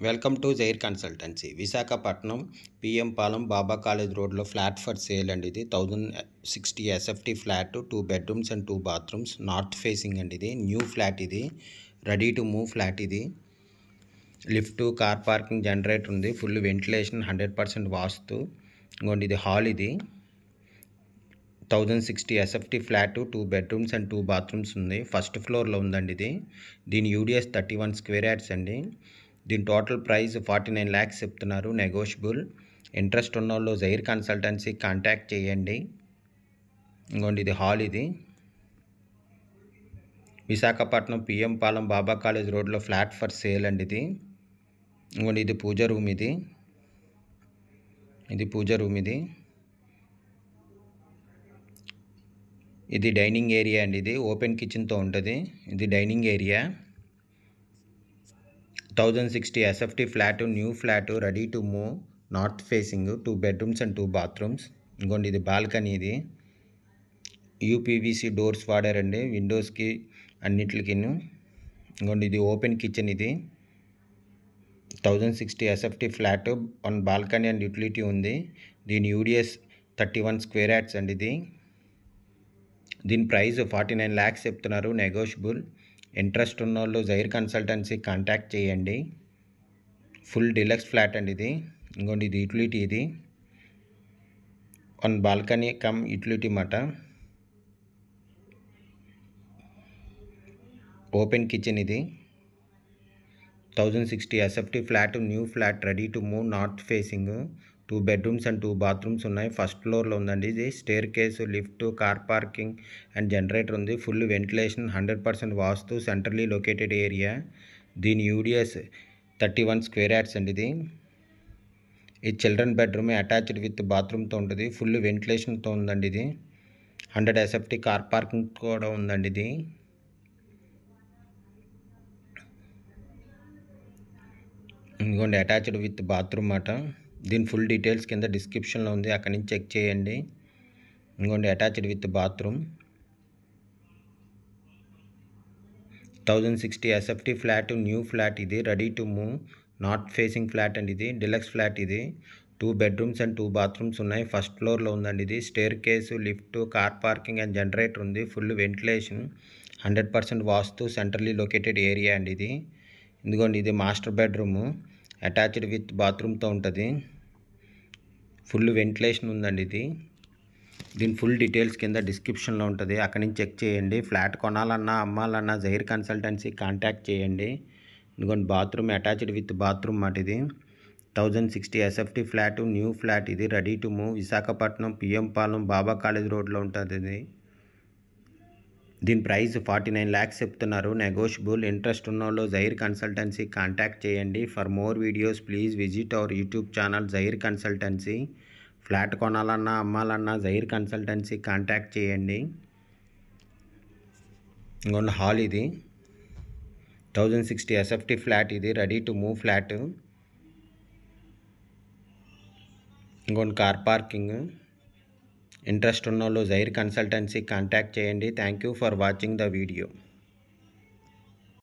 Welcome to జైర్ consultancy Visakhapatnam PM Palem Baba college రోడ్లో flat for sale అండి. ఇది 1060 SFT flat, 2 bedrooms and 2 bathrooms, north facing అండి. ఇది న్యూ ఫ్లాట్, ఇది రెడీ టు మూవ్ ఫ్లాట్. ఇది లిఫ్ట్, కార్ పార్కింగ్, జనరేటర్ ఉంది, ఫుల్ వెంటిలేషన్, 100% వాస్తు. ఇంకోండి ఇది హాల్. ఇది 1060 SFT flat, 2 bedrooms and 2 bathrooms ఉంది. ఫస్ట్ ఫ్లోర్లో ఉందండి. దీని యూడిఎస్ 31 స్క్వేర్ యార్డ్స్ అండి. దీని టోటల్ ప్రైస్ 49 lakhs చెప్తున్నారు, నెగోషియబుల్. ఇంట్రెస్ట్ ఉన్న వాళ్ళు జైర్ కన్సల్టెన్సీ కాంటాక్ట్ చేయండి. ఇంకోండి ఇది హాల్. ఇది విశాఖపట్నం పిఎం పాలెం బాబా కాలేజ్ రోడ్లో ఫ్లాట్ ఫర్ సేల్ అండి. ఇంకోండి ఇది పూజ రూమ్. ఇది పూజ రూమ్. ఇది డైనింగ్ ఏరియా అండి. ఇది ఓపెన్ కిచెన్తో ఉంటుంది. ఇది dining area. 1060 SFT flat, new flat, ready to move, north facing, 2 bedrooms and 2 bathrooms. ఇంకోండి ఇది బాల్కనీ. ఇది యూపీవీసీ డోర్స్ వాడారండి విండోస్కి అన్నిటికి. ఇంకోండి ఇది ఓపెన్ కిచెన్. ఇది 1060 SFT flat, 1 balcony and utility ఉంది. దీని యూడిఎస్ 31 స్క్వేర్ యార్డ్స్ అండి. దీని ప్రైస్ 49 lakhs చెప్తున్నారు, నెగోషియబుల్. ఇంట్రెస్ట్ ఉన్న వాళ్ళు జైర్ కన్సల్టెన్సీ కాంటాక్ట్ చేయండి. ఫుల్ డిలక్స్ ఫ్లాట్ అండి. ఇంకోండి ఇది యూటిలిటీ. ఇది 1 బాల్కనీ కమ్ యూటిలిటీ మాట. Open kitchen. ఇది 1060 SFT flat, new flat, ready to move, north facing, 2 bedrooms and 2 bathrooms ఉన్నాయి. ఫస్ట్ ఫ్లోర్లో ఉందండి. ఇది staircase, lift, car parking and generator ఉంది. Full ventilation, 100% vastu, centrally located area. దీని UDS 31 square yards అండి. ఇది చిల్డ్రన్ బెడ్రూమ్, అటాచ్డ్ విత్ బాత్రూమ్తో ఉంటుంది. ఫుల్ వెంటిలేషన్తో ఉందండి. ఇది 100 ఎస్ఎఫ్టీ కార్ పార్కింగ్ కూడా ఉందండి. ఇంకోండి అటాచ్డ్ విత్ బాత్రూమ్ మాట. దీని ఫుల్ డీటెయిల్స్ కింద డిస్క్రిప్షన్లో ఉంది, అక్కడి నుంచి చెక్ చేయండి. ఇంకోండి attached with bathroom. 1060 SFT flat, new flat. ఇది ready to move, north facing flat అండి. ఇది డిలక్స్ ఫ్లాట్. ఇది 2 బెడ్రూమ్స్ అండ్ 2 బాత్రూమ్స్ ఉన్నాయి. ఫస్ట్ ఫ్లోర్లో ఉందండి. ఇది staircase, lift, car parking and generator ఉంది. Full ventilation, 100% vastu, centrally located area అండి. ఇదిగోండి ఇది మాస్టర్ బెడ్రూము, అటాచ్డ్ విత్ బాత్రూమ్తో ఉంటుంది. ఫుల్ వెంటిలేషన్ ఉందండి. దీని ఫుల్ డీటెయిల్స్ కింద డిస్క్రిప్షన్లో ఉంటుంది, అక్కడి నుంచి చెక్ చేయండి. ఫ్లాట్ కొనాలన్నా అమ్మాలన్నా జైర్ కన్సల్టెన్సీ కాంటాక్ట్ చేయండి. ఇదిగోండి బాత్రూమ్, అటాచ్డ్ విత్ బాత్రూమ్ మాట. ఇది 1060 ఎస్ఎఫ్టీ ఫ్లాట్, న్యూ ఫ్లాట్. ఇది ready to move, Visakhapatnam PM Palem Baba college రోడ్లో ఉంటుంది. దీని ప్రైస్ 49 lakhs చెప్తున్నారు, నెగోషియబుల్. ఇంట్రెస్ట్ ఉన్న వాళ్ళు జైర్ కన్సల్టెన్సీ కాంటాక్ట్ చేయండి. For more videos please visit our YouTube channel జైర్ కన్సల్టెన్సీ. ఫ్లాట్ కొనాలన్నా అమ్మాలన్నా జైర్ కన్సల్టెన్సీ కాంటాక్ట్ చేయండి. ఇంకొండి హాల్. ఇది 1060 ఎస్ఎఫ్టీ ఫ్లాట్. ఇది రెడీ టు మూవ్ ఫ్లాట్. ఇంకొండి కార్ పార్కింగ్. ఇంట్రెస్ట్ ఉన్న వాళ్ళు జైర్ కన్సల్టెన్సీ కాంటాక్ట్ చేయండి. Thank you for watching the video.